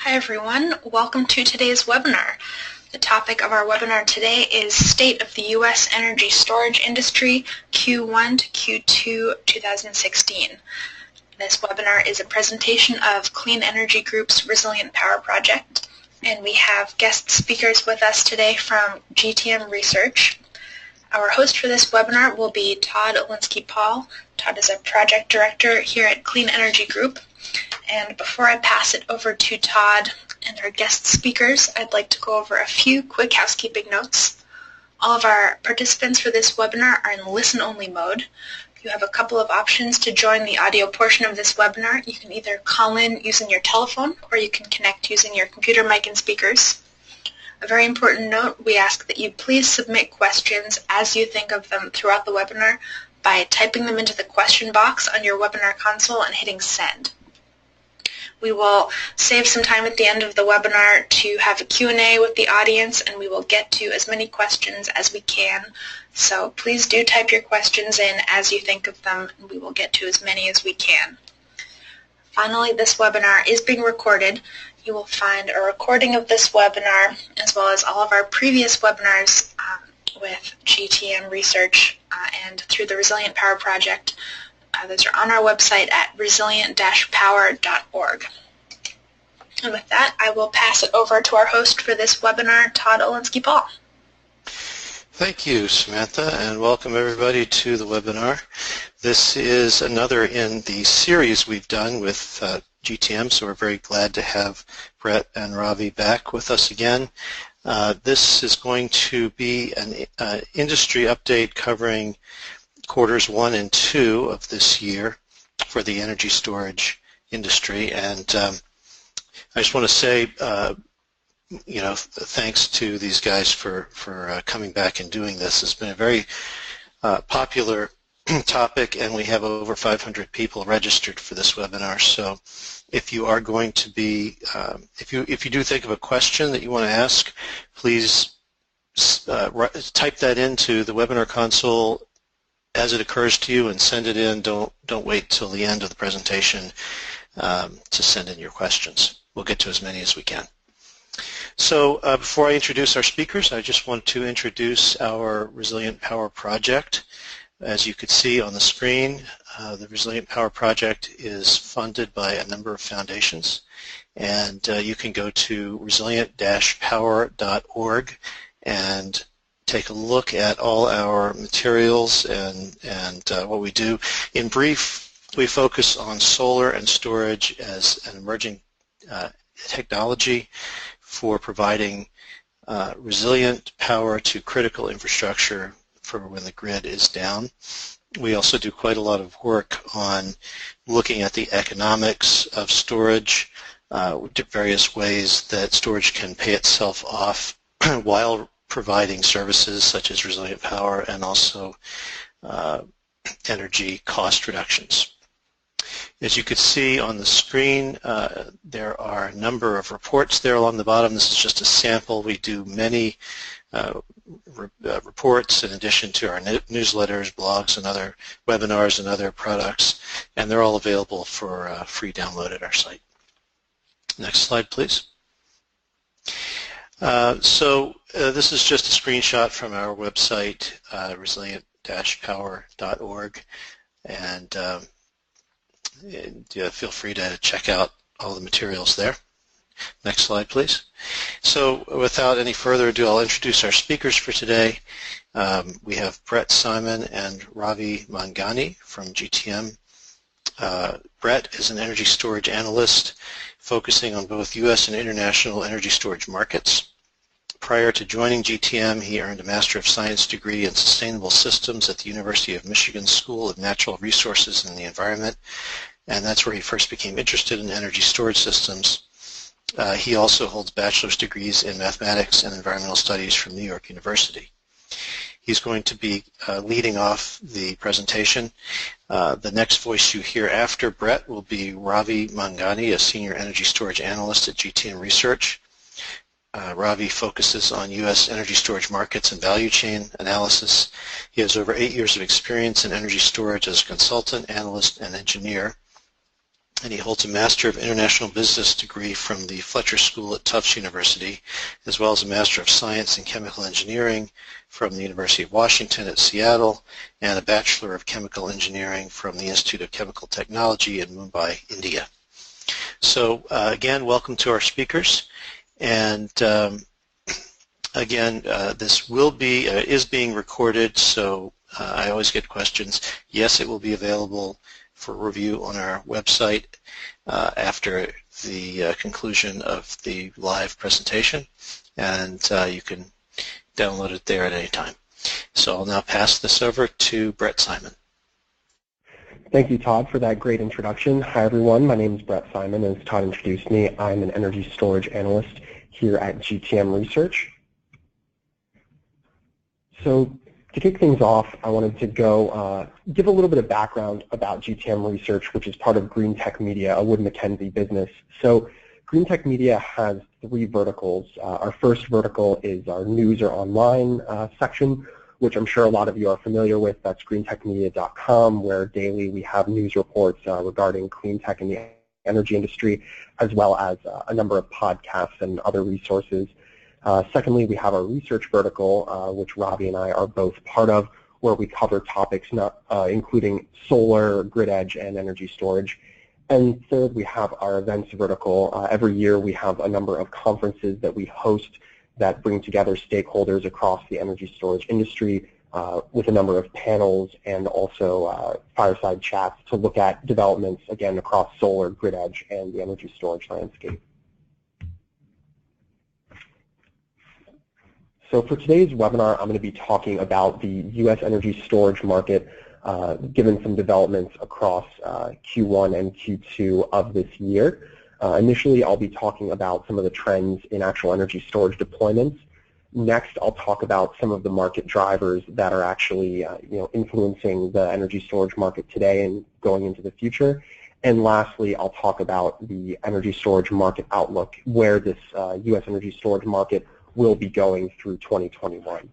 Hi everyone, welcome to today's webinar. The topic of our webinar today is State of the U.S. Energy Storage Industry Q1 to Q2 2016. This webinar is a presentation of Clean Energy Group's Resilient Power Project, and we have guest speakers with us today from GTM Research. Our host for this webinar will be Todd Olinsky-Paul. Todd is a project director here at Clean Energy Group. And before I pass it over to Todd and our guest speakers, I'd like to go over a few quick housekeeping notes. All of our participants for this webinar are in listen-only mode. You have a couple of options to join the audio portion of this webinar. You can either call in using your telephone or you can connect using your computer mic and speakers. A very important note, we ask that you please submit questions as you think of them throughout the webinar by typing them into the question box on your webinar console and hitting send. We will save some time at the end of the webinar to have a Q&A with the audience, and we will get to as many questions as we can. So please do type your questions in as you think of them, and we will get to as many as we can. Finally, this webinar is being recorded. You will find a recording of this webinar as well as all of our previous webinars with GTM Research and through the Resilient Power Project. Those are on our website at resilient-power.org. And with that, I will pass it over to our host for this webinar, Todd Olinsky-Paul. Thank you, Samantha, and welcome everybody to the webinar. This is another in the series we've done with GTM, so we're very glad to have Brett and Ravi back with us again. This is going to be an industry update covering quarters 1 and 2 of this year for the energy storage industry, and I just want to say, thanks to these guys for coming back and doing this. It's been a very popular topic, and we have over 500 people registered for this webinar. So, if you are going to be, if you do think of a question that you want to ask, please type that into the webinar console as it occurs to you and send it in. Don't wait till the end of the presentation to send in your questions. We'll get to as many as we can. So before I introduce our speakers, I just want to introduce our Resilient Power Project. As you could see on the screen, the Resilient Power Project is funded by a number of foundations, and you can go to resilient-power.org and take a look at all our materials and what we do. In brief, we focus on solar and storage as an emerging technology for providing resilient power to critical infrastructure for when the grid is down. We also do quite a lot of work on looking at the economics of storage, various ways that storage can pay itself off while providing services such as resilient power and also energy cost reductions. As you can see on the screen, there are a number of reports there along the bottom. This is just a sample. We do many reports in addition to our newsletters, blogs, and other webinars and other products, and they're all available for free download at our site. Next slide, please. This is just a screenshot from our website, resilient-power.org, and feel free to check out all the materials there. Next slide, please. So without any further ado, I'll introduce our speakers for today. We have Brett Simon and Ravi Manghani from GTM. Brett is an energy storage analyst focusing on both U.S. and international energy storage markets. Prior to joining GTM, he earned a Master of Science degree in Sustainable Systems at the University of Michigan School of Natural Resources and the Environment, and that's where he first became interested in energy storage systems. He also holds bachelor's degrees in Mathematics and Environmental Studies from New York University. He's going to be leading off the presentation. The next voice you hear after Brett will be Ravi Manghani, a Senior Energy Storage Analyst at GTM Research. Ravi focuses on U.S. energy storage markets and value chain analysis. He has over 8 years of experience in energy storage as a consultant, analyst, and engineer. and he holds a Master of International Business degree from the Fletcher School at Tufts University, as well as a Master of Science in Chemical Engineering from the University of Washington at Seattle, and a Bachelor of Chemical Engineering from the Institute of Chemical Technology in Mumbai, India. So again, welcome to our speakers, and again, this is being recorded, so I always get questions. Yes, it will be available for review on our website after the conclusion of the live presentation, and you can download it there at any time. So I'll now pass this over to Brett Simon. Thank you, Todd, for that great introduction. Hi, everyone. My name is Brett Simon. As Todd introduced me, I'm an energy storage analyst here at GTM Research. So to kick things off, I wanted to give a little bit of background about GTM Research, which is part of Green Tech Media, a Wood Mackenzie business. So Green Tech Media has 3 verticals. Our first vertical is our news or online section, which I'm sure a lot of you are familiar with. That's greentechmedia.com, where daily we have news reports regarding clean tech in the energy industry, as well as a number of podcasts and other resources. Secondly, we have our research vertical, which Ravi and I are both part of, where we cover topics including solar, grid edge, and energy storage. And third, we have our events vertical. Every year we have a number of conferences that we host that bring together stakeholders across the energy storage industry with a number of panels and also fireside chats to look at developments, again, across solar, grid edge, and the energy storage landscape. So for today's webinar, I'm going to be talking about the U.S. energy storage market, given some developments across Q1 and Q2 of this year. Initially, I'll be talking about some of the trends in actual energy storage deployments. Next, I'll talk about some of the market drivers that are actually influencing the energy storage market today and going into the future. And lastly, I'll talk about the energy storage market outlook, where this U.S. energy storage market will be going through 2021.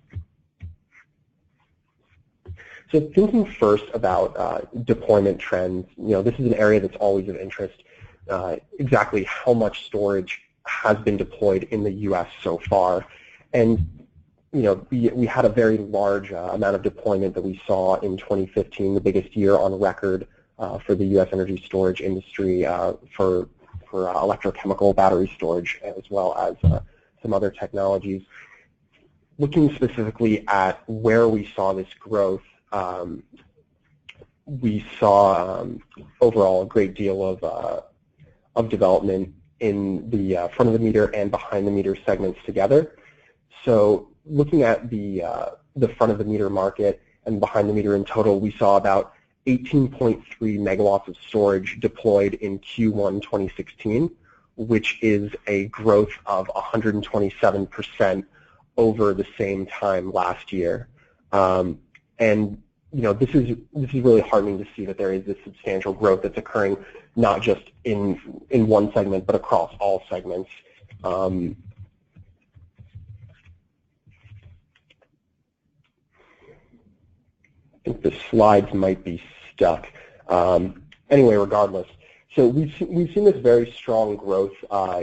So thinking first about deployment trends, this is an area that's always of interest. Exactly how much storage has been deployed in the U.S. so far. And we had a very large amount of deployment that we saw in 2015, the biggest year on record for the U.S. energy storage industry for electrochemical battery storage, as well as some other technologies. Looking specifically at where we saw this growth, we saw overall a great deal of development in the front of the meter and behind the meter segments together. So looking at the front of the meter market and behind the meter in total, we saw about 18.3 megawatts of storage deployed in Q1 2016, which is a growth of 127% over the same time last year. And this is really heartening to see that there is this substantial growth that's occurring not just in one segment, but across all segments. I think the slides might be stuck. Anyway, regardless. So we've seen this very strong growth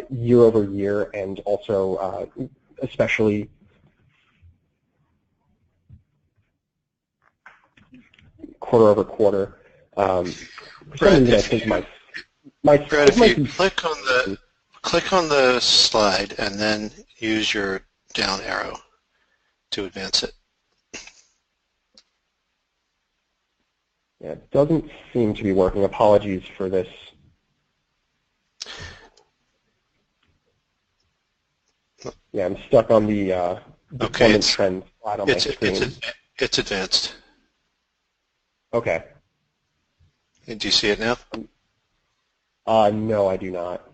year over year, and also especially quarter over quarter. For some reason, I think my Brett, if you click on the slide and then use your down arrow to advance it. Yeah, it doesn't seem to be working. Apologies for this. Yeah, I'm stuck on the deployment trend slide on my screen. It's advanced. Okay. And do you see it now? No, I do not.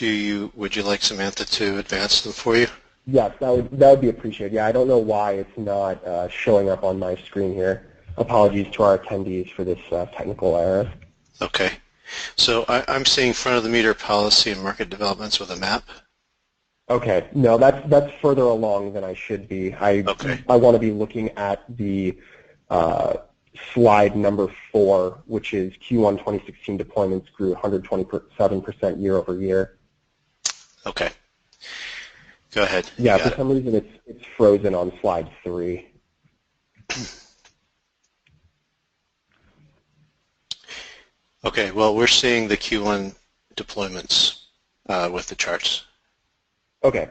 Would you like Samantha to advance them for you? Yes, that would be appreciated. Yeah, I don't know why it's not showing up on my screen here. Apologies to our attendees for this technical error. Okay. So I'm seeing front of the meter policy and market developments with a map. Okay. No, that's further along than I should be. I want to be looking at the slide number 4, which is Q1 2016 deployments grew 127% year over year. Okay. Go ahead. Yeah, for some reason it's frozen on slide 3. Okay, well, we're seeing the Q1 deployments with the charts. Okay,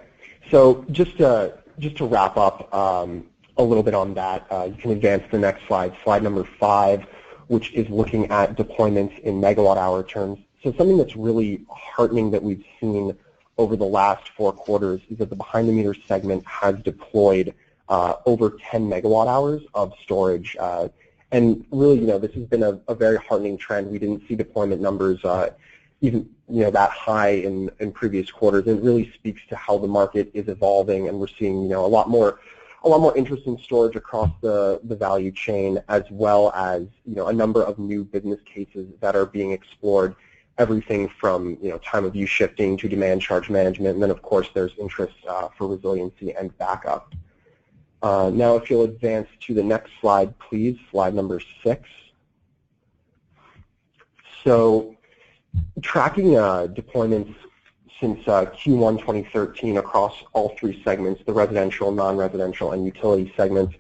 so just to wrap up a little bit on that, you can advance to the next slide, slide number 5, which is looking at deployments in megawatt-hour terms. So something that's really heartening that we've seen over the last 4 quarters is that the behind-the-meter segment has deployed over 10 megawatt-hours of storage. And really, this has been a very heartening trend. We didn't see deployment numbers even that high in previous quarters. And it really speaks to how the market is evolving, and we're seeing a lot more interest in storage across the value chain, as well as a number of new business cases that are being explored. Everything from time of use shifting to demand charge management, and then of course there's interest for resiliency and backup. Now, if you'll advance to the next slide, please, slide number 6. So, tracking deployments since Q1 2013 across all 3 segments, the residential, non-residential, and utility segments.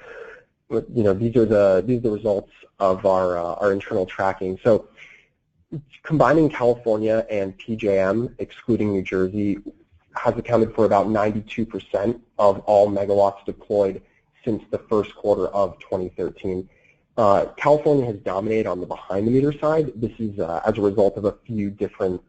These are the results of our internal tracking. So, combining California and PJM, excluding New Jersey, has accounted for about 92% of all megawatts deployed since the first quarter of 2013. California has dominated on the behind-the-meter side. This is as a result of a few different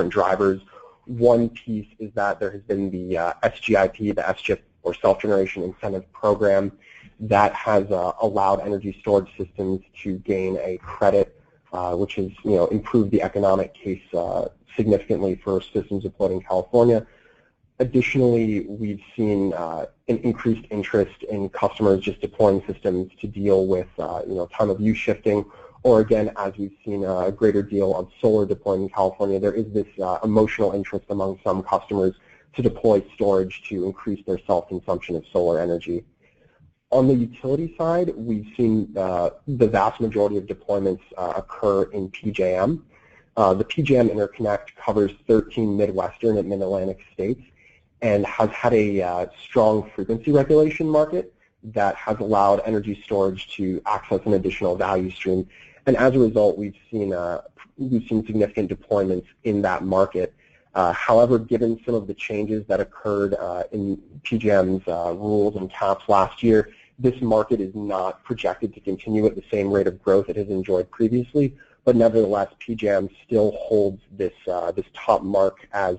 drivers. One piece is that there has been the SGIP, the SGIP, or Self-Generation Incentive Program, that has allowed energy storage systems to gain a credit, which has improved the economic case significantly for systems deployed in California. Additionally, we've seen an increased interest in customers just deploying systems to deal with time of use shifting, or again, as we've seen a greater deal of solar deployed in California, there is this emotional interest among some customers to deploy storage to increase their self-consumption of solar energy. On the utility side, we've seen the vast majority of deployments occur in PJM. The PJM interconnect covers 13 Midwestern and Mid-Atlantic states and has had a strong frequency regulation market that has allowed energy storage to access an additional value stream. And as a result, we've seen significant deployments in that market. However, given some of the changes that occurred in PJM's rules and caps last year, this market is not projected to continue at the same rate of growth it has enjoyed previously. But nevertheless, PJM still holds this top mark as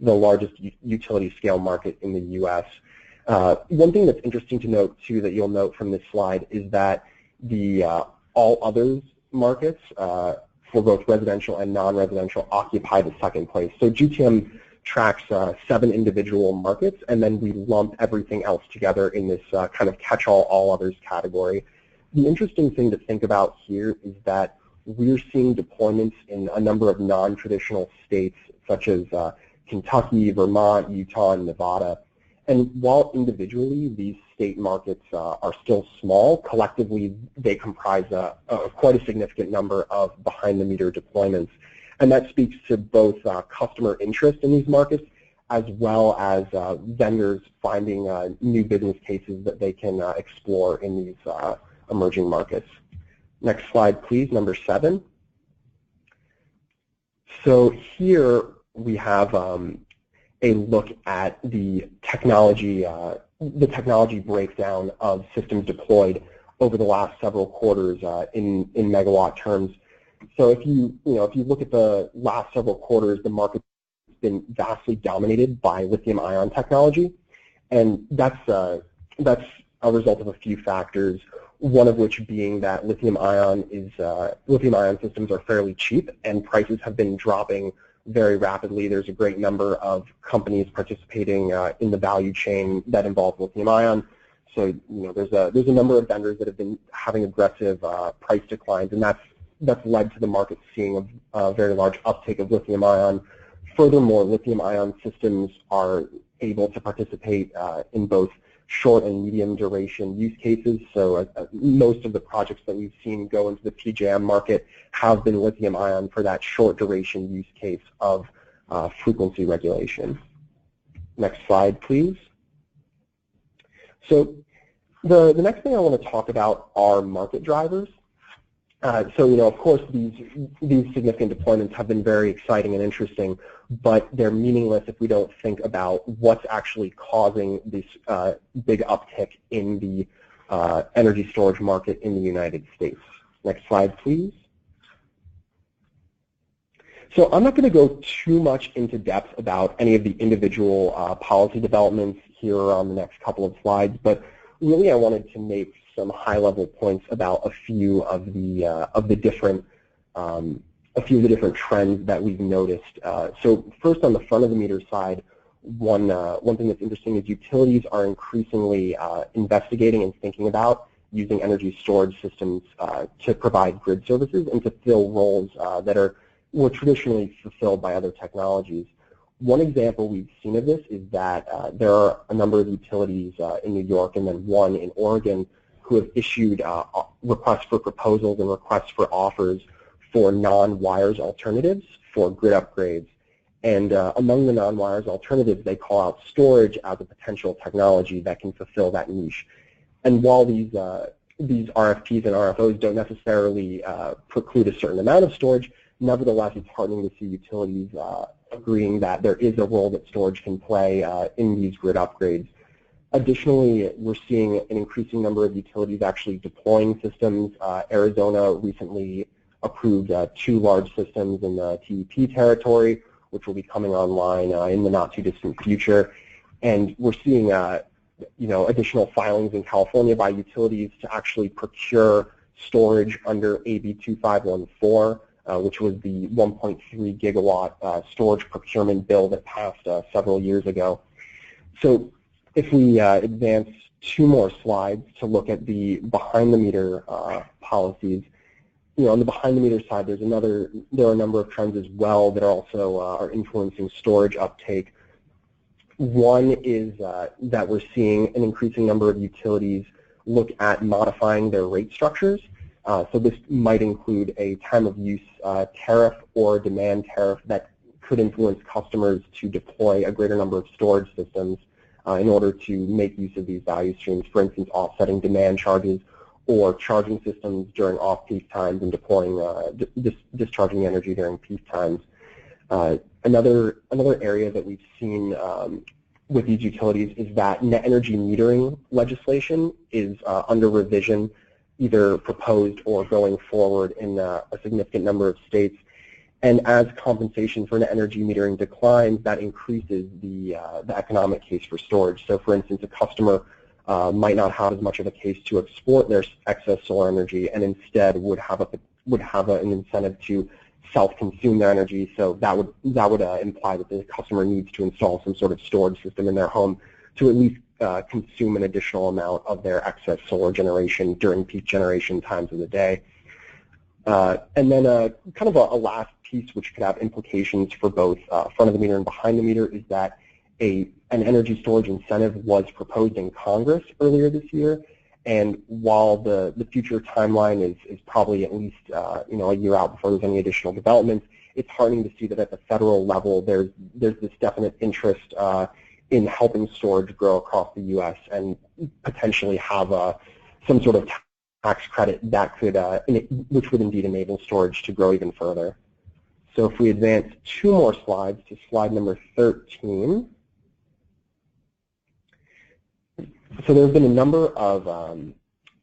the largest utility scale market in the U.S. One thing that's interesting to note, too, that you'll note from this slide is that the all others markets for both residential and non-residential occupy the second place. So GTM tracks 7 individual markets, and then we lump everything else together in this kind of catch-all, all others category. The interesting thing to think about here is that we're seeing deployments in a number of non-traditional states, such as Kentucky, Vermont, Utah, and Nevada. And while individually these state markets are still small, collectively they comprise quite a significant number of behind-the-meter deployments. And that speaks to both customer interest in these markets, as well as vendors finding new business cases that they can explore in these emerging markets. Next slide, please, number 7. So here we have a look at the technology breakdown of systems deployed over the last several quarters in megawatt terms. So if you look at the last several quarters, the market has been vastly dominated by lithium-ion technology, and that's a result of a few factors. One of which being that lithium-ion systems are fairly cheap, and prices have been dropping very rapidly. There's a great number of companies participating in the value chain that involve lithium-ion. So there's a number of vendors that have been having aggressive price declines, and that's led to the market seeing a very large uptake of lithium-ion. Furthermore, lithium-ion systems are able to participate in both short and medium duration use cases. So most of the projects that we've seen go into the PJM market have been lithium-ion for that short duration use case of frequency regulation. Next slide, please. So the next thing I want to talk about are market drivers. So, of course, these significant deployments have been very exciting and interesting, but they're meaningless if we don't think about what's actually causing this big uptick in the energy storage market in the United States. Next slide, please. So I'm not going to go too much into depth about any of the individual policy developments here on the next couple of slides, but really I wanted to make some high-level points about a few of the different trends that we've noticed. So first, on the front of the meter side, one thing that's interesting is utilities are increasingly investigating and thinking about using energy storage systems to provide grid services and to fill roles that were traditionally fulfilled by other technologies. One example we've seen of this is that there are a number of utilities in New York and then one in Oregon who have issued requests for proposals and requests for offers for non-wires alternatives for grid upgrades. And among the non-wires alternatives, they call out storage as a potential technology that can fulfill that niche. And while these RFPs and RFOs don't necessarily preclude a certain amount of storage, nevertheless, it's heartening to see utilities agreeing that there is a role that storage can play in these grid upgrades. Additionally, we're seeing an increasing number of utilities actually deploying systems. Arizona recently approved 2 large systems in the TEP territory, which will be coming online in the not-too-distant future. And we're seeing additional filings in California by utilities to actually procure storage under AB 2514, which was the 1.3 gigawatt storage procurement bill that passed several years ago. So if we advance 2 more slides to look at the behind-the-meter policies, on the behind-the-meter side, there are a number of trends as well that are also are influencing storage uptake. One is that we're seeing an increasing number of utilities look at modifying their rate structures. So this might include a time-of-use tariff or demand tariff that could influence customers to deploy a greater number of storage systems in order to make use of these value streams, for instance, offsetting demand charges or charging systems during off-peak times and deploying discharging energy during peak times. Another area that we've seen with these utilities is that net energy metering legislation is under revision, either proposed or going forward in a significant number of states. And as compensation for net energy metering declines, that increases the economic case for storage. So for instance, a customer might not have as much of a case to export their excess solar energy and instead would have an incentive to self-consume their energy. So that would imply that the customer needs to install some sort of storage system in their home to at least consume an additional amount of their excess solar generation during peak generation times of the day. And then kind of a last piece which could have implications for both front of the meter and behind the meter is that an energy storage incentive was proposed in Congress earlier this year. And while the future timeline is probably at least a year out before there's any additional developments, it's heartening to see that at the federal level there's this definite interest in helping storage grow across the U.S. and potentially have some sort of tax credit that could, which would indeed enable storage to grow even further. So if we advance 2 more slides to slide number 13. So there have been a number of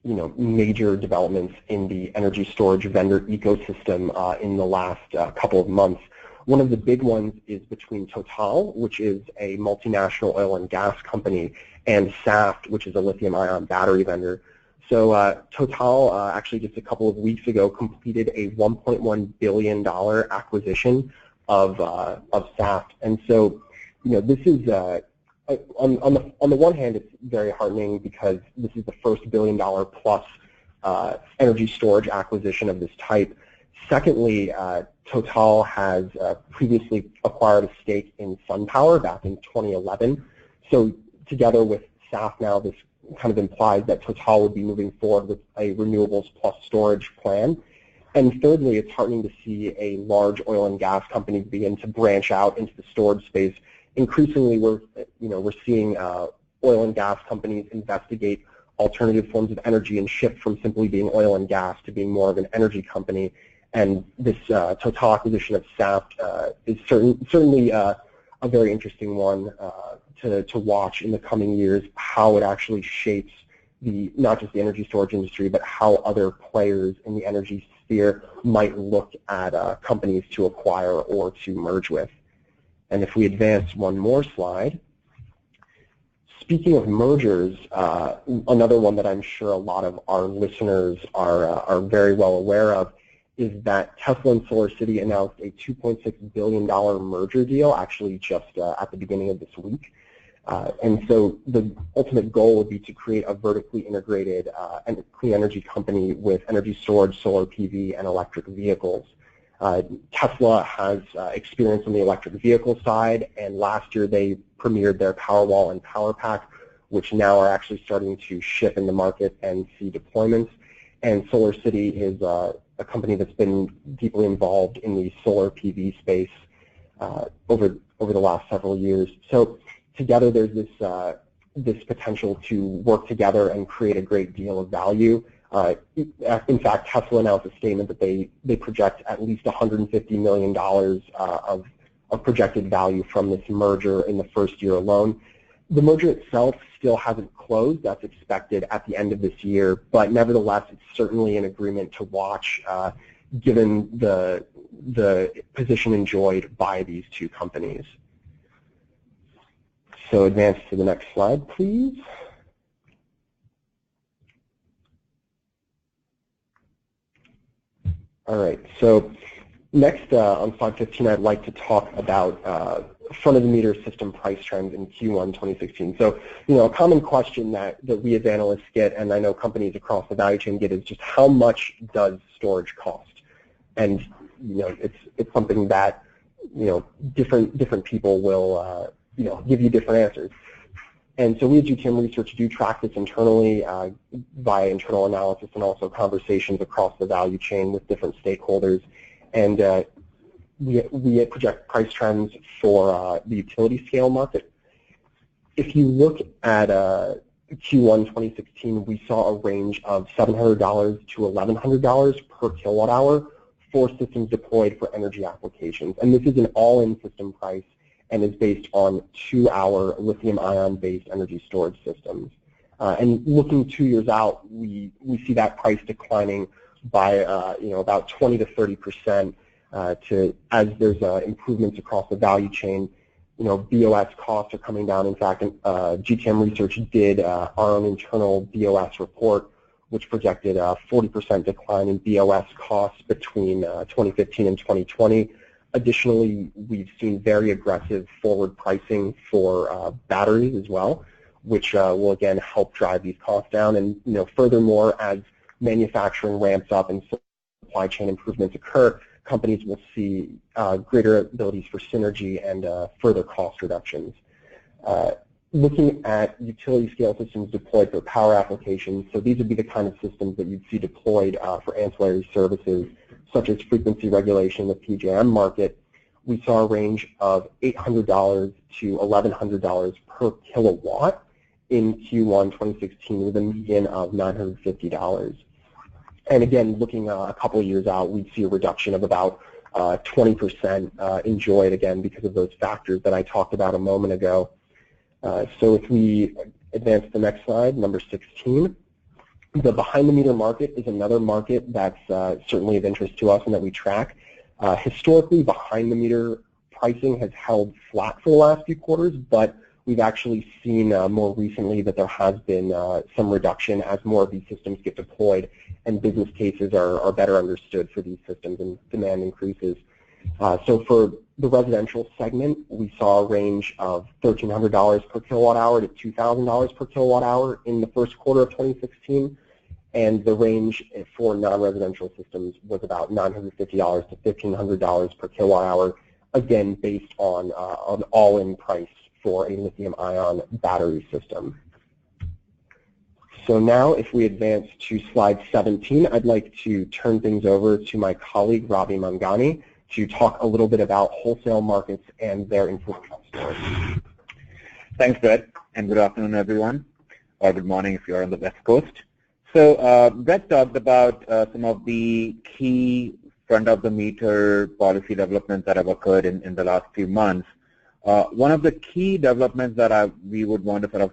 major developments in the energy storage vendor ecosystem in the last couple of months. One of the big ones is between Total, which is a multinational oil and gas company, and Saft, which is a lithium-ion battery vendor. So Total actually just a couple of weeks ago completed a $1.1 billion acquisition of Saft. And so this is on the one hand, it's very heartening because this is the first billion-dollar-plus energy storage acquisition of this type. Secondly, Total has previously acquired a stake in SunPower back in 2011. So together with SAF now, this kind of implies that Total would be moving forward with a renewables plus storage plan. And thirdly, it's heartening to see a large oil and gas company begin to branch out into the storage space. Increasingly, we're seeing oil and gas companies investigate alternative forms of energy and shift from simply being oil and gas to being more of an energy company. And this Total acquisition of SAF is certainly a very interesting one to watch in the coming years, how it actually shapes not just the energy storage industry, but how other players in the energy sphere might look at companies to acquire or to merge with. And if we advance one more slide, speaking of mergers, another one that I'm sure a lot of our listeners are very well aware of is that Tesla and SolarCity announced a $2.6 billion merger deal, actually just at the beginning of this week. And so the ultimate goal would be to create a vertically integrated clean energy company with energy storage, solar PV, and electric vehicles. Tesla has experience on the electric vehicle side, and last year they premiered their Powerwall and PowerPack, which now are actually starting to ship in the market and see deployments. And SolarCity is a company that's been deeply involved in the solar PV space over the last several years. So together there's this potential to work together and create a great deal of value. In fact, Tesla announced a statement that they project at least $150 million of projected value from this merger in the first year alone. The merger itself still hasn't closed. That's expected at the end of this year, but nevertheless, it's certainly an agreement to watch given the position enjoyed by these two companies. So advance to the next slide, please. All right, so next on slide 15, I'd like to talk about front-of-the-meter system price trends in Q1 2016. So, a common question that we as analysts get, and I know companies across the value chain get, is just how much does storage cost? And, it's something that, different people will, give you different answers. And so we at GTM Research do track this internally via internal analysis and also conversations across the value chain with different stakeholders. And we project price trends for the utility scale market. If you look at Q1 2016, we saw a range of $700 to $1,100 per kilowatt hour for systems deployed for energy applications. And this is an all-in system price and is based on 2-hour lithium-ion based energy storage systems. And looking 2 years out, we see that price declining by about 20 to 30% as there's improvements across the value chain. BOS costs are coming down. In fact, GTM Research did our own internal BOS report, which projected a 40% decline in BOS costs between 2015 and 2020. Additionally, we've seen very aggressive forward pricing for batteries as well, which will again help drive these costs down. And furthermore, as manufacturing ramps up and supply chain improvements occur, companies will see greater abilities for synergy and further cost reductions. Looking at utility scale systems deployed for power applications, so these would be the kind of systems that you'd see deployed for ancillary services such as frequency regulation in the PJM market. We saw a range of $800 to $1,100 per kilowatt in Q1 2016 with a median of $950. And again, looking a couple of years out, we'd see a reduction of about 20% enjoyed again because of those factors that I talked about a moment ago. So if we advance to the next slide, number 16, the behind-the-meter market is another market that's certainly of interest to us and that we track. Historically, behind-the-meter pricing has held flat for the last few quarters, but we've actually seen more recently that there has been some reduction as more of these systems get deployed and business cases are better understood for these systems and demand increases. So for the residential segment, we saw a range of $1,300 per kilowatt hour to $2,000 per kilowatt hour in the first quarter of 2016, and the range for non-residential systems was about $950 to $1,500 per kilowatt hour, again based on an all-in price for a lithium-ion battery system. So now if we advance to slide 17, I'd like to turn things over to my colleague, Ravi Manghani, to talk a little bit about wholesale markets and their influence on storage. Thanks, Brett, and good afternoon, everyone, or good morning if you're on the West Coast. So Brett talked about some of the key front-of-the-meter policy developments that have occurred in the last few months. One of the key developments that we would want to sort of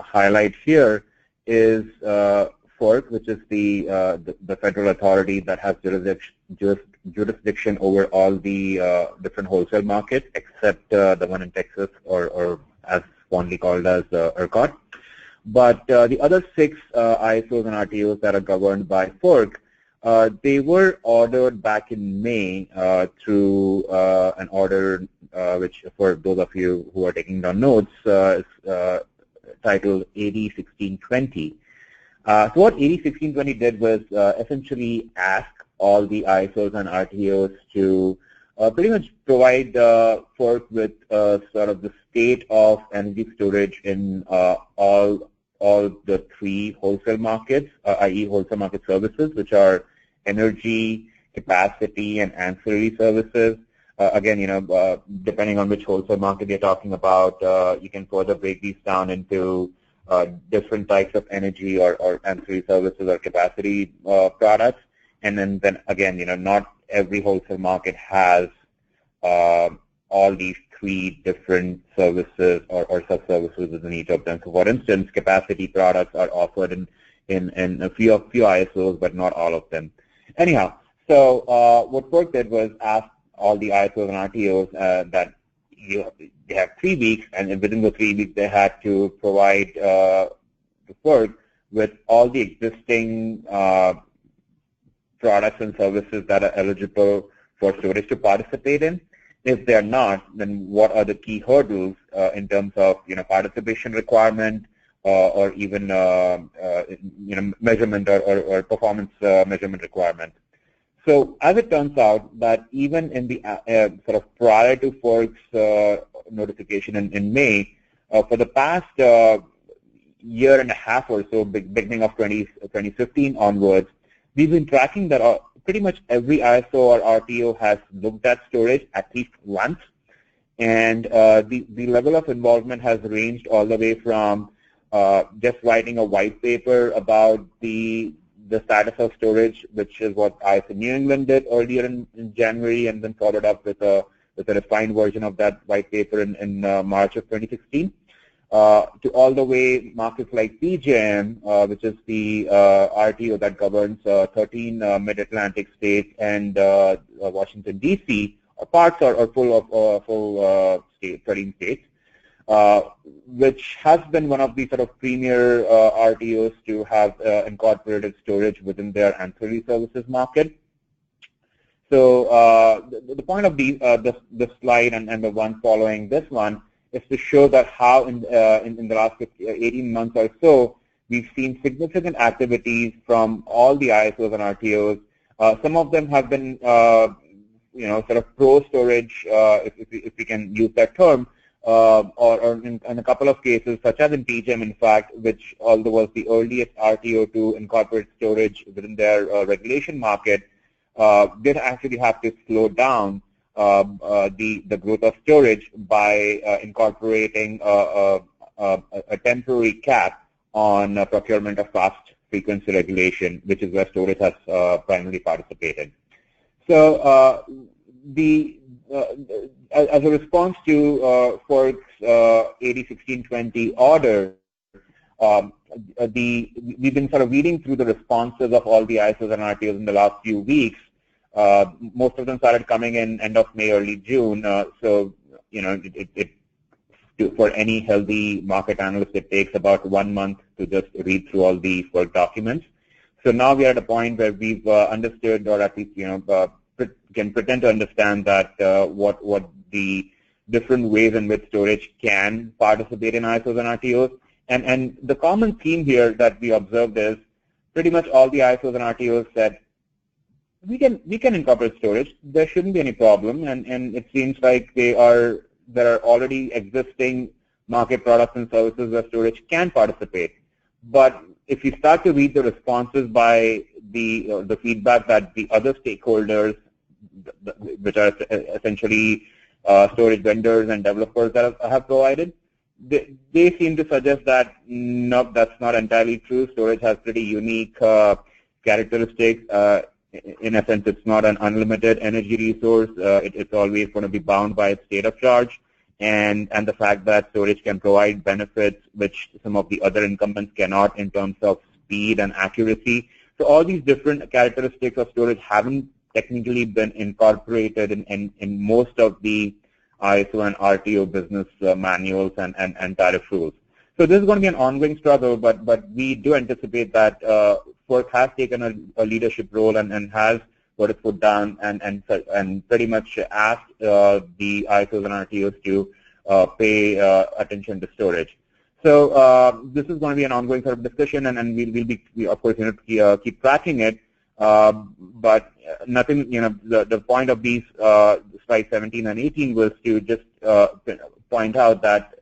highlight here is FERC, which is the federal authority that has jurisdiction over all the different wholesale markets except the one in Texas, or as fondly called as ERCOT. But the other 6 ISOs and RTOs that are governed by FERC, they were ordered back in May through an order which, for those of you who are taking down notes, is titled AD 1620. So what AD 1620 did was essentially ask all the ISOs and RTOs to pretty much provide FERC with sort of the state of energy storage in all the 3 wholesale markets, i.e. wholesale market services, which are energy, capacity, and ancillary services. Again, depending on which wholesale market you're talking about, you can further break these down into different types of energy or ancillary services or capacity products. And then again, not every wholesale market has all these 3 different services or sub-services within each of them. So, for instance, capacity products are offered in a few ISOs, but not all of them. Anyhow, so what FERC did was ask all the ISOs and RTOs that they have 3 weeks, and within the 3 weeks they had to provide the FERC with all the existing products and services that are eligible for storage to participate in. If they're not, then what are the key hurdles in terms of participation requirement or even measurement or performance measurement requirement. So as it turns out that even in the sort of prior to FERC's notification in May, for the past year and a half or so, beginning of 2015 onwards, we've been tracking that pretty much every ISO or RTO has looked at storage at least once, and the level of involvement has ranged all the way from just writing a white paper about the status of storage, which is what ISO New England did earlier in January, and then followed up with a refined version of that white paper in March of 2016, to all the way markets like PJM, which is the RTO that governs 13 mid-Atlantic states and Washington, D.C., parts or full 13 states, which has been one of the sort of premier RTOs to have incorporated storage within their ancillary services market. So the point of this slide and the one following this one is to show that how in the last 18 months or so, we've seen significant activities from all the ISOs and RTOs. Some of them have been, sort of pro-storage, if we can use that term, or in a couple of cases, such as in PJM, in fact, which although was the earliest RTO to incorporate storage within their regulation market, did actually have to slow down the growth of storage by incorporating a temporary cap on procurement of fast frequency regulation, which is where storage has primarily participated. So as a response to FERC's AD 1620 order, we've been sort of reading through the responses of all the ISOs and RTOs in the last few weeks. Most of them started coming in end of May, early June. So, for any healthy market analyst, it takes about 1 month to just read through all the FERC documents. So now we are at a point where we've understood, or at least can pretend to understand that what the different ways in which storage can participate in ISOs and RTOs. And the common theme here that we observed is pretty much all the ISOs and RTOs said, we can incorporate storage. There shouldn't be any problem, and it seems like there are already existing market products and services where storage can participate. But if you start to read the responses by the feedback that the other stakeholders, which are essentially storage vendors and developers that have provided, they seem to suggest that no, that's not entirely true. Storage has pretty unique characteristics. In a sense, it's not an unlimited energy resource. It's always going to be bound by its state of charge, and the fact that storage can provide benefits which some of the other incumbents cannot in terms of speed and accuracy. So all these different characteristics of storage haven't technically been incorporated in most of the ISO and RTO business manuals and tariff rules. So this is going to be an ongoing struggle, but we do anticipate that FERC has taken a leadership role and has put its foot down and pretty much asked the ISOs and RTOs to pay attention to storage. So this is going to be an ongoing sort of discussion, and we of course keep tracking it. But nothing, the point of these slides 17 and 18 was to just point out that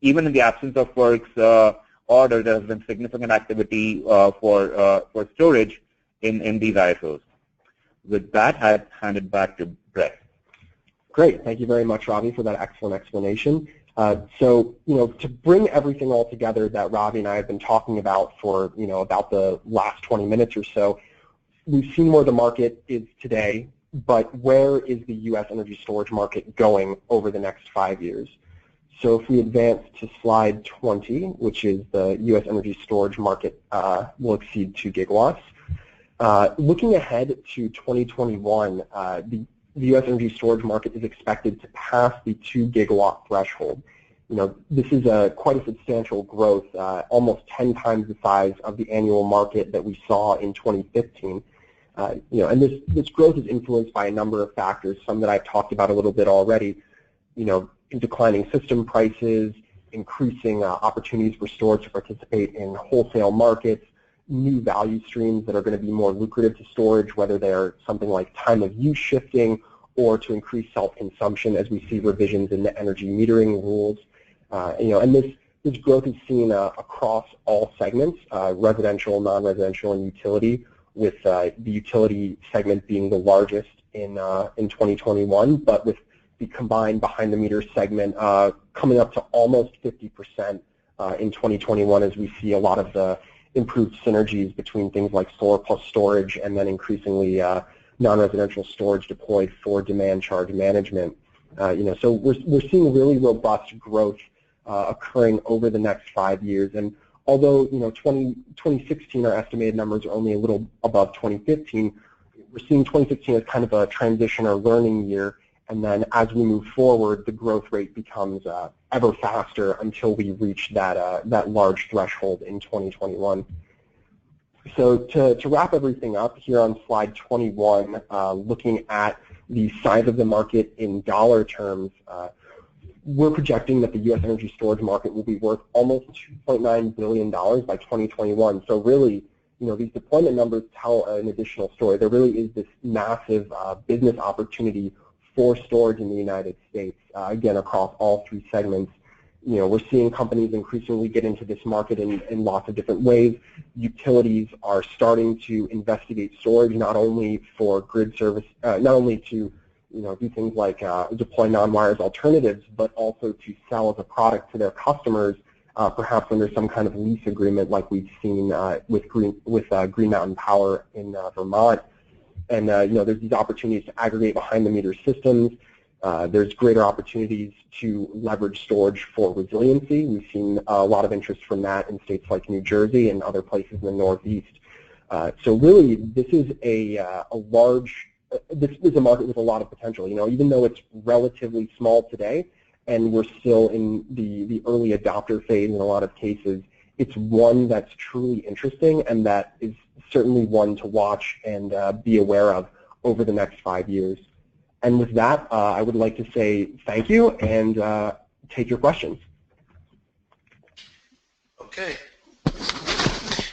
even in the absence of FERC's order, there has been significant activity for storage in these ISOs. With that, I hand it back to Brett. Great. Thank you very much, Ravi, for that excellent explanation. So, to bring everything all together that Ravi and I have been talking about for, about the last 20 minutes or so, we've seen where the market is today, but where is the U.S. energy storage market going over the next 5 years? So if we advance to slide 20, which is the U.S. energy storage market will exceed 2 gigawatts. Looking ahead to 2021, the U.S. energy storage market is expected to pass the 2 gigawatt threshold. This is quite a substantial growth, almost 10 times the size of the annual market that we saw in 2015. And this growth is influenced by a number of factors, some that I've talked about a little bit already. Declining system prices, increasing opportunities for storage to participate in wholesale markets, new value streams that are going to be more lucrative to storage, whether they're something like time of use shifting or to increase self-consumption as we see revisions in the energy metering rules. And this growth is seen across all segments, residential, non-residential, and utility, with the utility segment being the largest in 2021, but with the combined behind-the-meter segment coming up to almost 50% in 2021 as we see a lot of the improved synergies between things like solar plus storage and then increasingly non-residential storage deployed for demand charge management. So we're seeing really robust growth occurring over the next 5 years. And although 2016 our estimated numbers are only a little above 2015, we're seeing 2016 as kind of a transition or learning year. And then as we move forward, the growth rate becomes ever faster until we reach that large threshold in 2021. So to wrap everything up here on slide 21, looking at the size of the market in dollar terms, we're projecting that the U.S. energy storage market will be worth almost $2.9 billion by 2021. So really, these deployment numbers tell an additional story. There really is this massive business opportunity for storage in the United States, again, across all three segments. We're seeing companies increasingly get into this market in lots of different ways. Utilities are starting to investigate storage not only for grid service, not only to do things like deploy non-wires alternatives, but also to sell as a product to their customers, perhaps under some kind of lease agreement like we've seen with Green Mountain Power in Vermont. And there's these opportunities to aggregate behind-the-meter systems. There's greater opportunities to leverage storage for resiliency. We've seen a lot of interest from that in states like New Jersey and other places in the Northeast. So really, this is this is a market with a lot of potential. Even though it's relatively small today, and we're still in the early adopter phase in a lot of cases, it's one that's truly interesting, and that is certainly one to watch and be aware of over the next 5 years. And with that, I would like to say thank you and take your questions.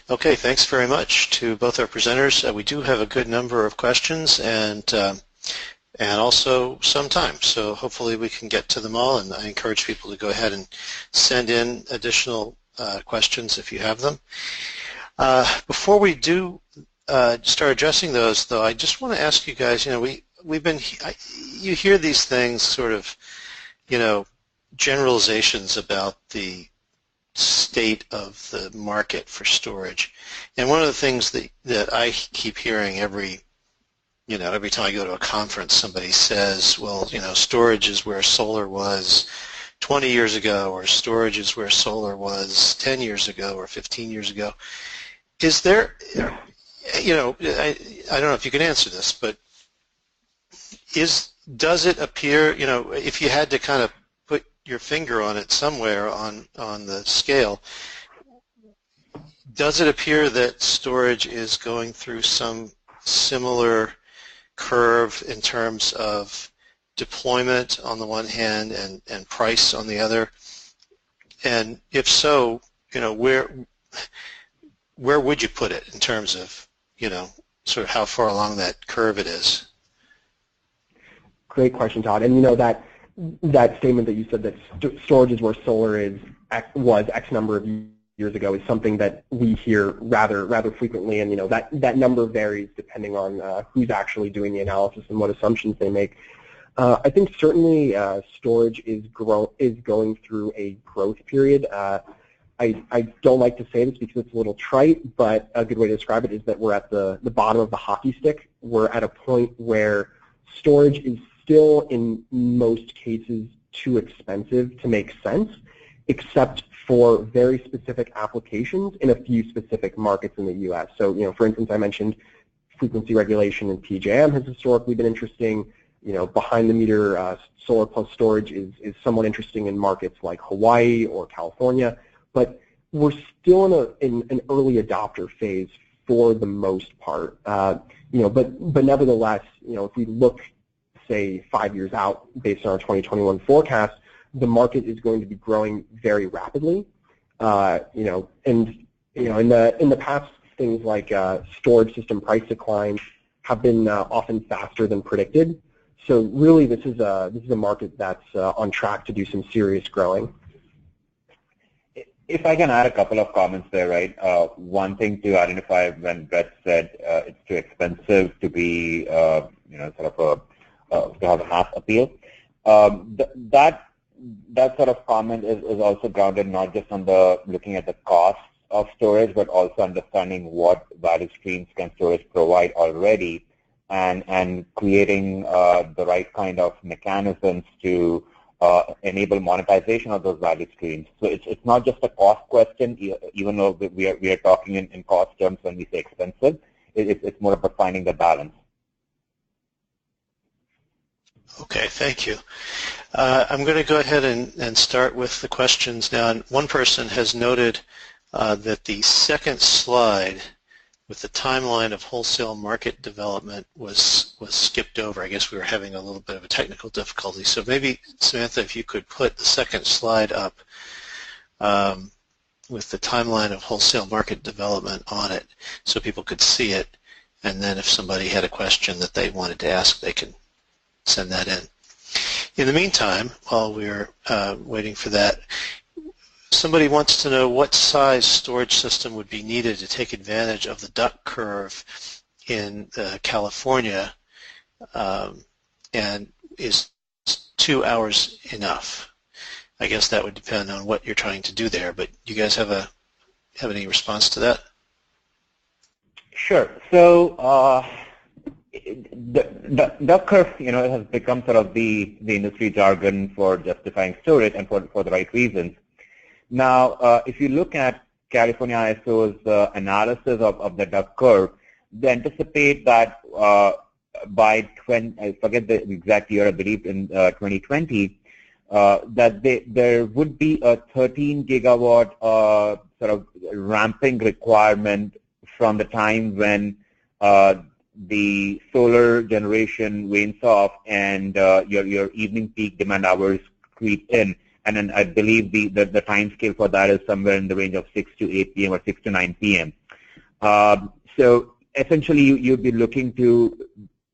Okay, thanks very much to both our presenters. We do have a good number of questions and also some time, so hopefully we can get to them all, and I encourage people to go ahead and send in additional questions if you have them. Before we do start addressing those, though, I just want to ask you guys, you hear these things sort of, generalizations about the state of the market for storage. And one of the things that I keep hearing every time I go to a conference, somebody says, well, storage is where solar was 20 years ago, or storage is where solar was 10 years ago or 15 years ago. Is there, I don't know if you can answer this, but does it appear, if you had to kind of put your finger on it somewhere on the scale, does it appear that storage is going through some similar curve in terms of deployment on the one hand and price on the other? And if so, where would you put it in terms of, sort of how far along that curve it is? Great question, Todd. And that statement that you said that storage is where solar was X number of years ago is something that we hear rather frequently, and that number varies depending on who's actually doing the analysis and what assumptions they make. I think certainly storage is going through a growth period. I don't like to say this because it's a little trite, but a good way to describe it is that we're at the bottom of the hockey stick. We're at a point where storage is still, in most cases, too expensive to make sense, except for very specific applications in a few specific markets in the U.S. So, for instance, I mentioned frequency regulation in PJM has historically been interesting. Behind-the-meter solar plus storage is somewhat interesting in markets like Hawaii or California, but we're still in an early adopter phase for the most part. But nevertheless, if we look, say, 5 years out based on our 2021 forecast, the market is going to be growing very rapidly. In the past, things like storage system price declines have been often faster than predicted. So really, this is a market that's on track to do some serious growing. If I can add a couple of comments there, right? One thing to identify when Brett said it's too expensive to be, sort of to have a mass appeal. That sort of comment is also grounded not just on looking at the cost of storage, but also understanding what value streams can storage provide already, and creating the right kind of mechanisms to enable monetization of those value streams. So it's not just a cost question, even though we are talking in cost terms when we say expensive. It's more about finding the balance. Okay, thank you. I'm going to go ahead and start with the questions now. And one person has noted that the second slide with the timeline of wholesale market development was skipped over. I guess we were having a little bit of a technical difficulty. So maybe, Samantha, if you could put the second slide up with the timeline of wholesale market development on it so people could see it. And then if somebody had a question that they wanted to ask, they can send that in. In the meantime, while we're waiting for that, somebody wants to know what size storage system would be needed to take advantage of the duck curve in California, and is 2 hours enough? I guess that would depend on what you're trying to do there, but you guys have any response to that? Sure. So the duck curve, has become sort of the industry jargon for justifying storage, and for the right reasons. Now, if you look at California ISO's analysis of the duck curve, they anticipate that by I forget the exact year, I believe in 2020, that there would be a 13 gigawatt sort of ramping requirement from the time when the solar generation wanes off and your evening peak demand hours creep in. And then I believe the time scale for that is somewhere in the range of 6 to 8 p.m. or 6 to 9 p.m. So essentially, you'd be looking to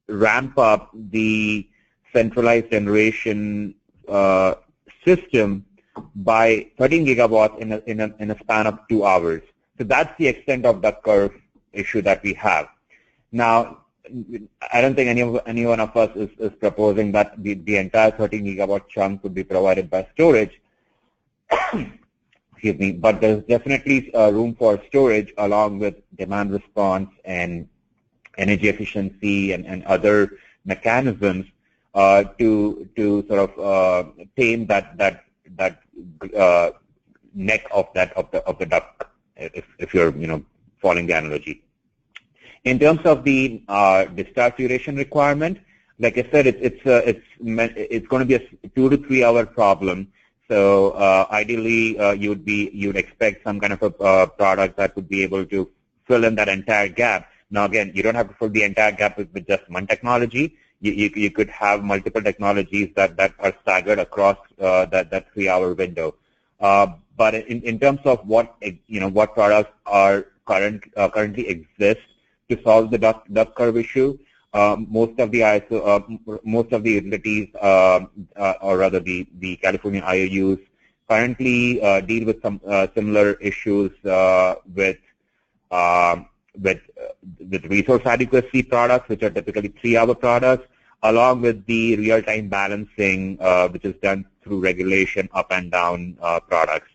ramp up the centralized generation system by 13 gigawatts in a span of 2 hours. So that's the extent of the curve issue that we have. Now, I don't think any one of us is proposing that the entire 13 gigawatt chunk would be provided by storage. Excuse me, but there's definitely room for storage along with demand response and energy efficiency and other mechanisms to sort of tame that neck of the duck, if you're following the analogy. In terms of the discharge duration requirement, like I said, it's going to be a 2 to 3 hour problem. So ideally, you'd expect some kind of a product that would be able to fill in that entire gap. Now again, you don't have to fill the entire gap with just one technology. You could have multiple technologies that are staggered across that 3 hour window. But in terms of what products are currently exist to solve the duck curve issue, most of the utilities, or rather the California IOUs, currently deal with some similar issues with resource adequacy products, which are typically 3 hour products, along with the real-time balancing, which is done through regulation up and down products.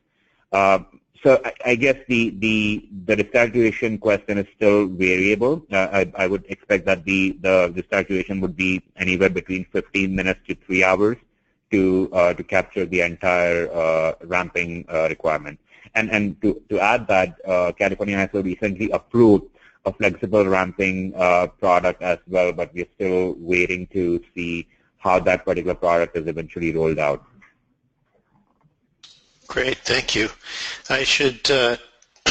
So I guess the discharge duration question is still variable. I would expect that the discharge duration would be anywhere between 15 minutes to 3 hours to capture the entire ramping requirement. And to add that, California ISO recently approved a flexible ramping product as well, but we're still waiting to see how that particular product is eventually rolled out. Great, thank you. I should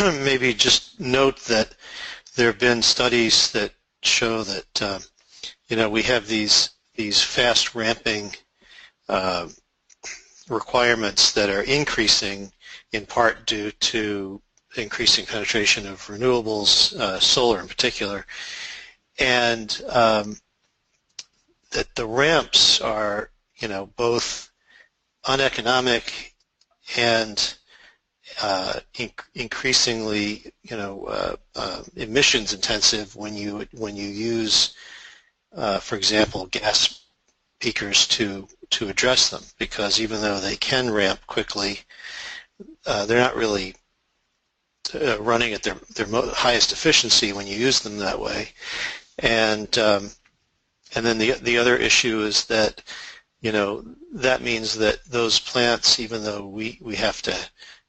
maybe just note that there have been studies that show that we have these fast ramping requirements that are increasing in part due to increasing penetration of renewables, solar in particular, and that the ramps are both uneconomic and increasingly, emissions intensive when you use, for example, gas peakers to address them. Because even though they can ramp quickly, they're not really running at their highest efficiency when you use them that way. And then the other issue is that that means that those plants, even though we have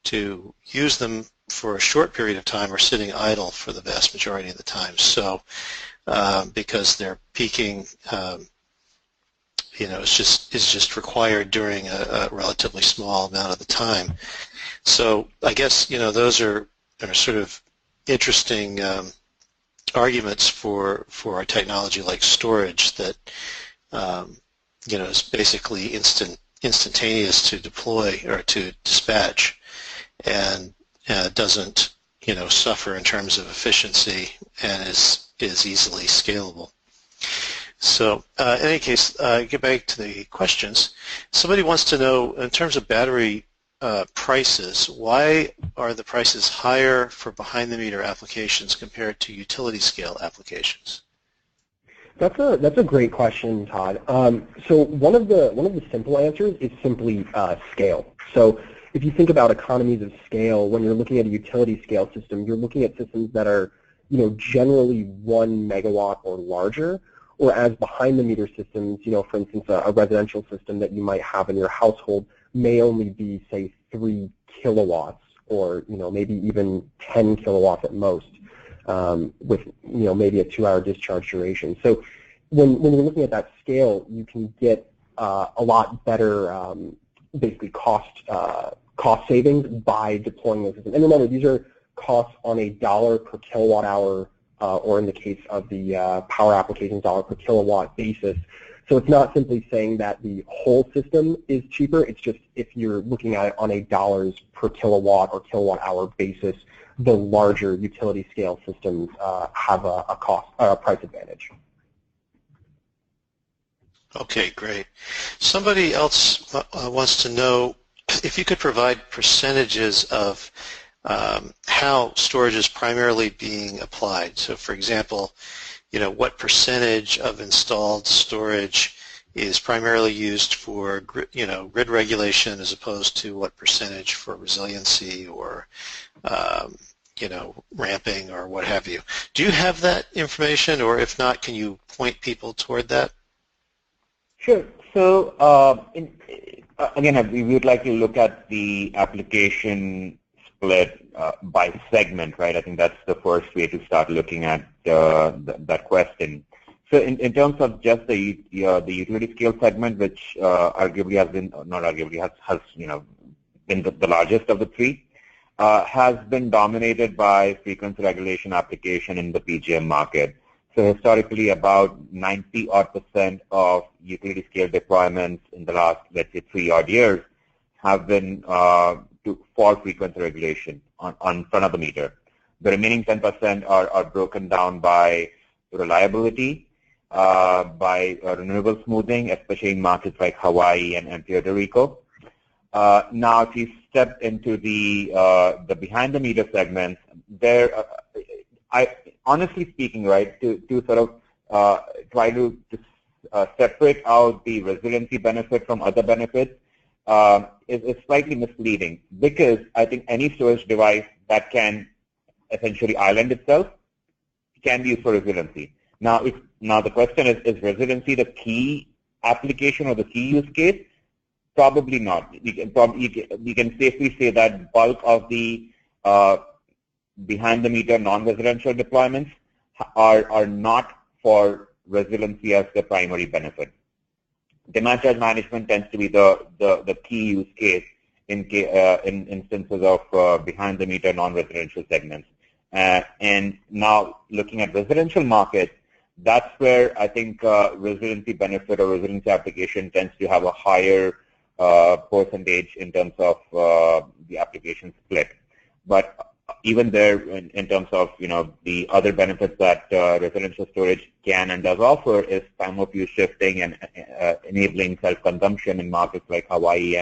to use them for a short period of time, are sitting idle for the vast majority of the time. So because they're peaking, it's just required during a relatively small amount of the time. So I guess those are sort of interesting arguments for a technology like storage that is basically instantaneous to deploy or to dispatch, and doesn't suffer in terms of efficiency and is easily scalable. So in any case, get back to the questions. Somebody wants to know, in terms of battery prices, why are the prices higher for behind-the-meter applications compared to utility-scale applications? That's a great question, Todd. So one of the simple answers is simply scale. So if you think about economies of scale, when you're looking at a utility scale system, you're looking at systems that are generally 1 megawatt or larger, or as behind-the-meter systems, for instance, a residential system that you might have in your household may only be, say, 3 kilowatts, or maybe even 10 kilowatts at most, with maybe a 2 hour discharge duration. So when you're looking at that scale, you can get a lot better basically cost savings by deploying those systems. And remember, these are costs on a dollar per kilowatt hour, or in the case of the power applications, dollar per kilowatt basis. So it's not simply saying that the whole system is cheaper. It's just if you're looking at it on a dollars per kilowatt or kilowatt hour basis, the larger utility scale systems have a price advantage. Okay, great. Somebody else wants to know if you could provide percentages of how storage is primarily being applied. So, for example, what percentage of installed storage is primarily used for grid regulation as opposed to what percentage for resiliency or ramping or what have you. Do you have that information, or if not, can you point people toward that? Sure. So again, we would like to look at the application split by segment, right? I think that's the first way to start looking at that question. So in terms of just the utility scale segment, which arguably has been, not arguably, has been the largest of the three, has been dominated by frequency regulation application in the PJM market. So historically, about 90% of utility scale deployments in the last, let's say, 3 odd years have been for frequency regulation on front of the meter. The remaining 10% are broken down by reliability, by renewable smoothing, especially in markets like Hawaii and Puerto Rico. Now, if you step into the behind the meter segments, there, honestly speaking, right, to sort of try to separate out the resiliency benefit from other benefits is slightly misleading, because I think any storage device that can essentially island itself can be used for resiliency. Now, the question is resiliency the key application or the key use case? Probably not. We can safely say that bulk of the behind the meter non-residential deployments are not for resiliency as the primary benefit. Demand charge management tends to be the key use case in instances of behind the meter non-residential segments. And now looking at residential markets, that's where I think resiliency benefit or resiliency application tends to have a higher percentage in terms of the application split. But even there, in terms of the other benefits that residential storage can and does offer, is time of use shifting and enabling self-consumption in markets like Hawaii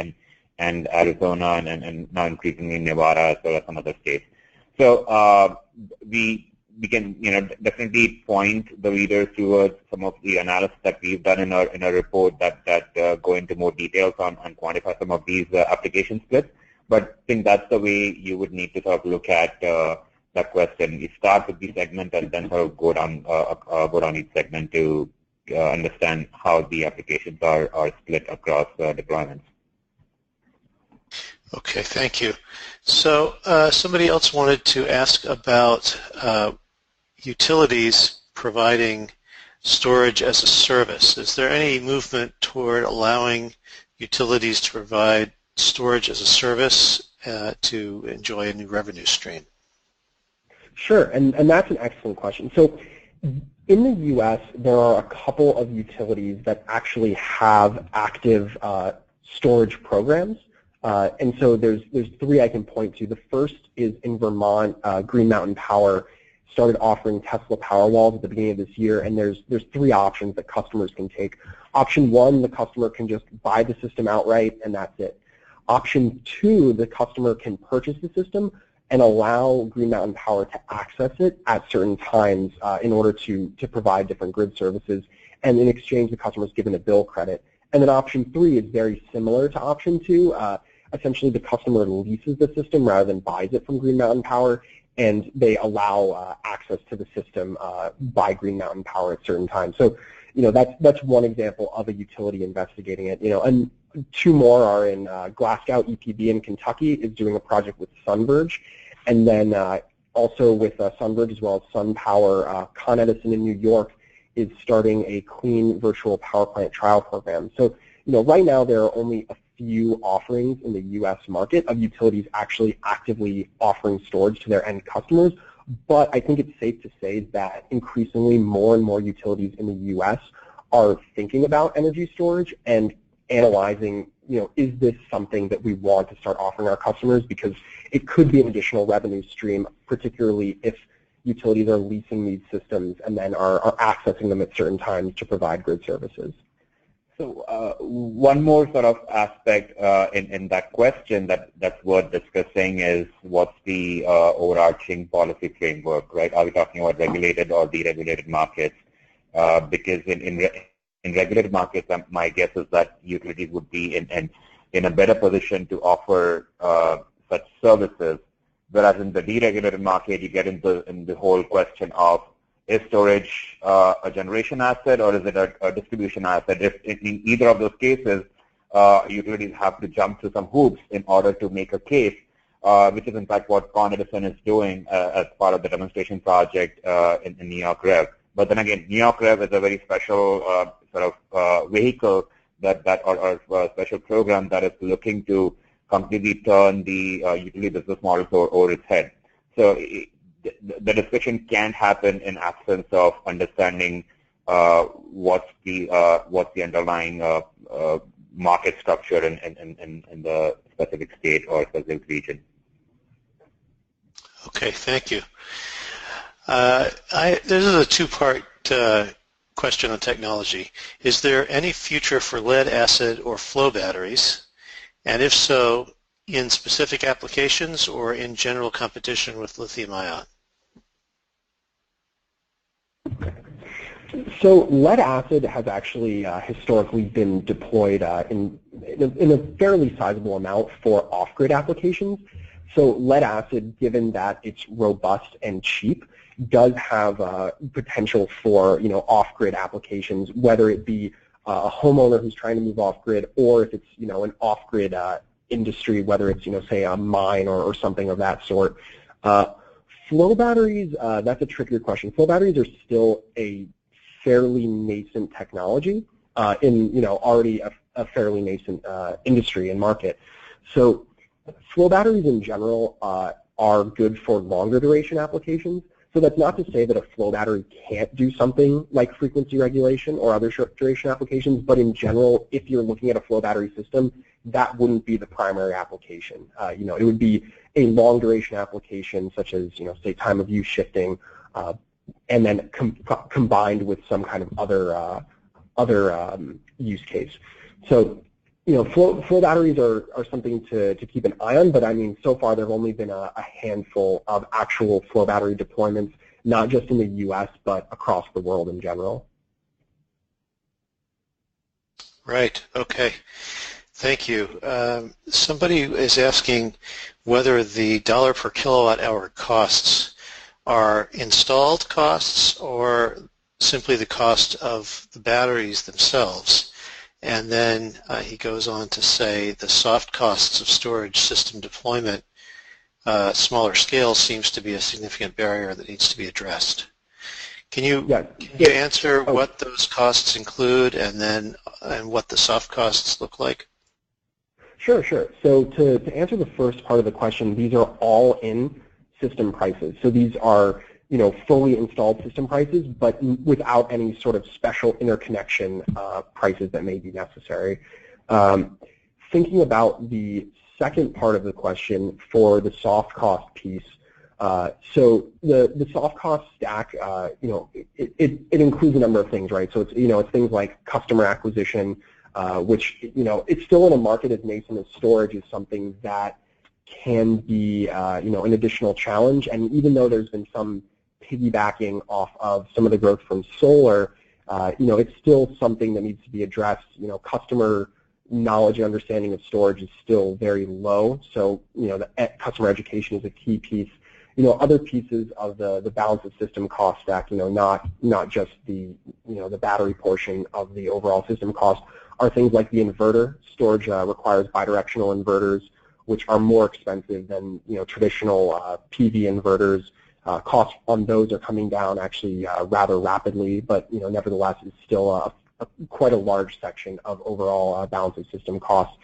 and Arizona and now increasingly Nevada as well as some other states. So we can definitely point the readers towards some of the analysis that we've done in our report that go into more details on and quantify some of these application splits. But I think that's the way you would need to sort of look at that question. You start with the segment and then sort of go down each segment to understand how the applications are split across deployments. Okay, thank you. So somebody else wanted to ask about utilities providing storage as a service. Is there any movement toward allowing utilities to provide storage as a service to enjoy a new revenue stream? Sure, and that's an excellent question. So in the U.S., there are a couple of utilities that actually have active storage programs. And so there's 3 I can point to. The first is in Vermont. Green Mountain Power started offering Tesla Powerwalls at the beginning of this year, and there's 3 options that customers can take. Option 1, the customer can just buy the system outright, and that's it. Option 2, the customer can purchase the system and allow Green Mountain Power to access it at certain times in order to provide different grid services, and in exchange the customer is given a bill credit. And then option 3 is very similar to option 2. Essentially the customer leases the system rather than buys it from Green Mountain Power, and they allow access to the system by Green Mountain Power at certain times. So that's one example of a utility investigating it. And 2 more are in Glasgow EPB in Kentucky is doing a project with Sunverge, and then also with Sunverge as well as SunPower, Con Edison in New York is starting a clean virtual power plant trial program. So right now there are only a few offerings in the U.S. market of utilities actually actively offering storage to their end customers, but I think it's safe to say that increasingly more and more utilities in the U.S. are thinking about energy storage and analyzing, is this something that we want to start offering our customers, because it could be an additional revenue stream, particularly if utilities are leasing these systems and then are accessing them at certain times to provide grid services. One more sort of aspect in that question that's worth discussing is what's the overarching policy framework, right? Are we talking about regulated or deregulated markets? Because in regulated markets, my guess is that utilities would be in a better position to offer such services, whereas in the deregulated market, you get into the whole question of, is storage a generation asset or is it a distribution asset? If in either of those cases, utilities have to jump through some hoops in order to make a case, which is in fact what Con Edison is doing as part of the demonstration project in New York Rev. But then again, New York Rev is a very special sort of vehicle or special program that is looking to completely turn the utility business model over its head. So the discussion can't happen in absence of understanding what's the underlying market structure in the specific state or specific region. Okay, thank you. This is a two-part question on technology. Is there any future for lead acid or flow batteries? And if so, in specific applications or in general competition with lithium-ion? So lead acid has actually historically been deployed in a fairly sizable amount for off-grid applications. So lead acid, given that it's robust and cheap, does have potential for off-grid applications, whether it be a homeowner who's trying to move off-grid, or if it's an off-grid industry, whether it's say a mine or something of that sort. Flow batteries, that's a trickier question. Flow batteries are still a fairly nascent technology in already a fairly nascent industry and market. So flow batteries in general are good for longer duration applications. So that's not to say that a flow battery can't do something like frequency regulation or other short duration applications, but in general, if you're looking at a flow battery system, that wouldn't be the primary application. It would be a long duration application such as, say time of use shifting, and then combined with some kind of other use case. So, flow batteries are something to keep an eye on, but I mean, so far there have only been a handful of actual flow battery deployments, not just in the U.S., but across the world in general. Right, okay. Thank you. Somebody is asking whether the dollar per kilowatt hour costs are installed costs or simply the cost of the batteries themselves. And then he goes on to say the soft costs of storage system deployment, smaller scale, seems to be a significant barrier that needs to be addressed. Can you answer what those costs include and what the soft costs look like? Sure. So to answer the first part of the question, these are all in system prices. So these are fully installed system prices, but without any sort of special interconnection prices that may be necessary. Thinking about the second part of the question for the soft cost piece, so the soft cost stack, it includes a number of things, right? So it's things like customer acquisition, which it's still in a market as nascent as storage is something that can be an additional challenge. And even though there's been some piggybacking off of some of the growth from solar, it's still something that needs to be addressed. Customer knowledge and understanding of storage is still very low, so the customer education is a key piece. Other pieces of the balance of system cost stack, not just the the battery portion of the overall system cost, are things like the inverter. Storage requires bidirectional inverters, which are more expensive than traditional PV inverters. Costs on those are coming down actually rather rapidly, but nevertheless it's still quite a large section of overall balance of system costs.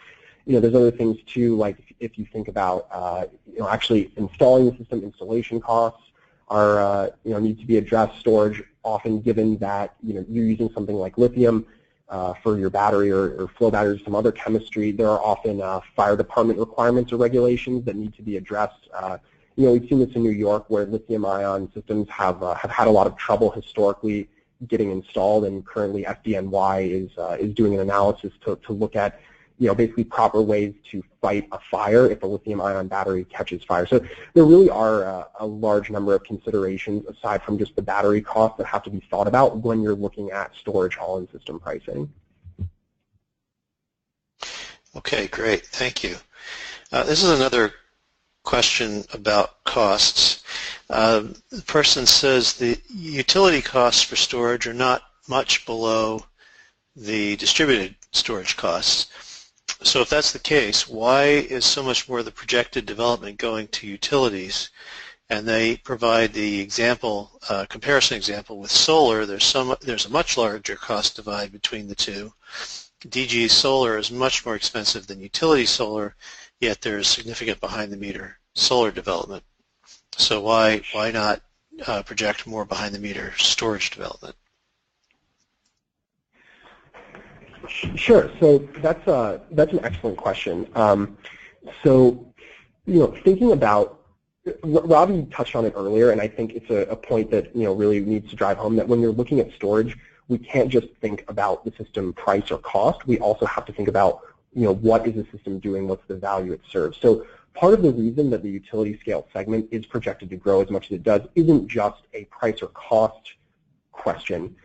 There's other things too, like if you think about actually installing the system, installation costs are need to be addressed. Storage, often given that you're using something like lithium for your battery or flow batteries, some other chemistry, there are often fire department requirements or regulations that need to be addressed. We've seen this in New York where lithium-ion systems have had a lot of trouble historically getting installed, and currently FDNY is doing an analysis to look at basically proper ways to fight a fire if a lithium-ion battery catches fire. So there really are a large number of considerations aside from just the battery cost that have to be thought about when you're looking at storage all-in system pricing. Okay, great. Thank you. This is another question about costs. The person says the utility costs for storage are not much below the distributed storage costs. So if that's the case, why is so much more of the projected development going to utilities? And they provide the example, comparison example with solar. There's a much larger cost divide between the two. DG solar is much more expensive than utility solar, yet there is significant behind-the-meter solar development. So why not project more behind-the-meter storage development? Sure. So that's an excellent question. So thinking about, Ravi touched on it earlier, and I think it's a point that really needs to drive home that when you're looking at storage, we can't just think about the system price or cost. We also have to think about what is the system doing, what's the value it serves. So part of the reason that the utility scale segment is projected to grow as much as it does isn't just a price or cost question.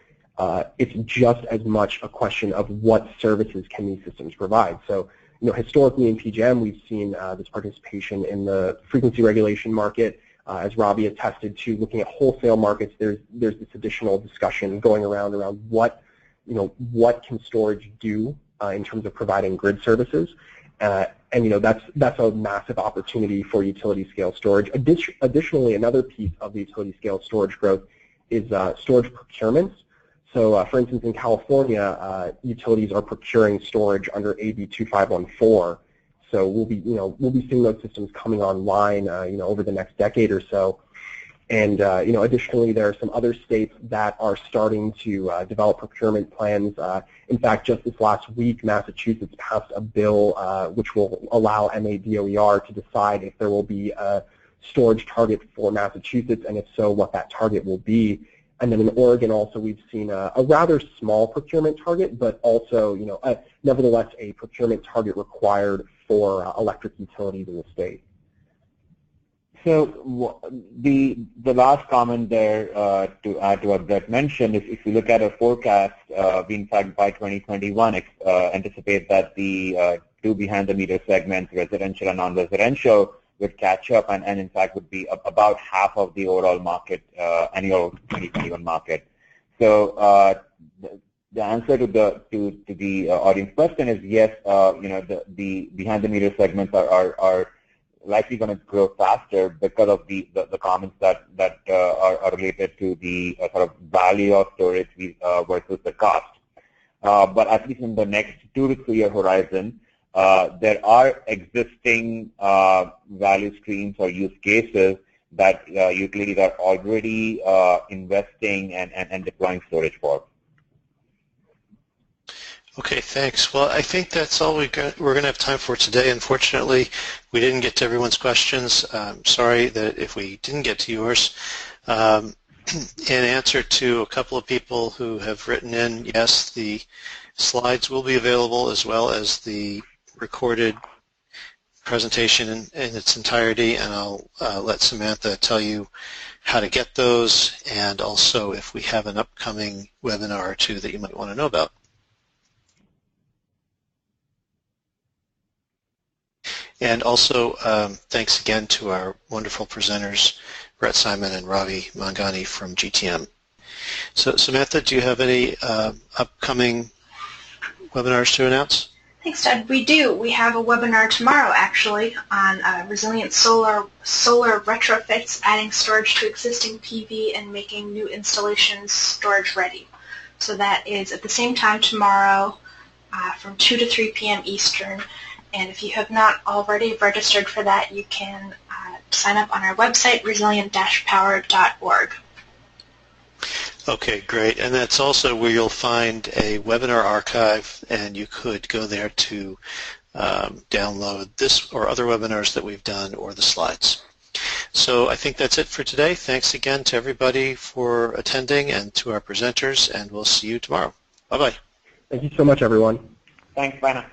It's just as much a question of what services can these systems provide. So, historically in PJM, we've seen this participation in the frequency regulation market. As Ravi attested to, looking at wholesale markets, there's this additional discussion going around what can storage do in terms of providing grid services. And that's a massive opportunity for utility scale storage. Additionally, another piece of the utility scale storage growth is storage procurements. So, for instance, in California, utilities are procuring storage under AB 2514. So we'll be seeing those systems coming online, over the next decade or so. And additionally, there are some other states that are starting to develop procurement plans. In fact, just this last week, Massachusetts passed a bill which will allow MADOER to decide if there will be a storage target for Massachusetts, and if so, what that target will be. And then in Oregon also we've seen a rather small procurement target, but also, nevertheless a procurement target required for electric utilities in the state. So the last comment there to add to what Brett mentioned is if you look at a forecast, we in fact by 2021 anticipate that the two behind-the-meter segments, residential and non-residential, would catch up and in fact would be about half of the overall market, annual 2021 market. So the answer to the audience question is yes. The behind-the-meter segments are likely going to grow faster because of the comments that are related to the sort of value of storage versus the cost. But at least in the next 2 to 3 year horizon, there are existing value streams or use cases that utilities are already investing and deploying storage for. Okay, thanks. Well, I think that's all we're going to have time for today. Unfortunately, we didn't get to everyone's questions. Sorry that if we didn't get to yours. In answer to a couple of people who have written in, yes, the slides will be available as well as the recorded presentation in its entirety, and I'll let Samantha tell you how to get those, and also if we have an upcoming webinar or two that you might want to know about. And also, thanks again to our wonderful presenters, Brett Simon and Ravi Manghani from GTM. So, Samantha, do you have any upcoming webinars to announce? Thanks, Ted. We do. We have a webinar tomorrow, actually, on resilient solar retrofits, adding storage to existing PV, and making new installations storage ready. So that is at the same time tomorrow from 2 to 3 p.m. Eastern. And if you have not already registered for that, you can sign up on our website, resilient-power.org. Okay, great. And that's also where you'll find a webinar archive, and you could go there to download this or other webinars that we've done or the slides. So I think that's it for today. Thanks again to everybody for attending and to our presenters, and we'll see you tomorrow. Bye-bye. Thank you so much, everyone. Thanks. Bye now.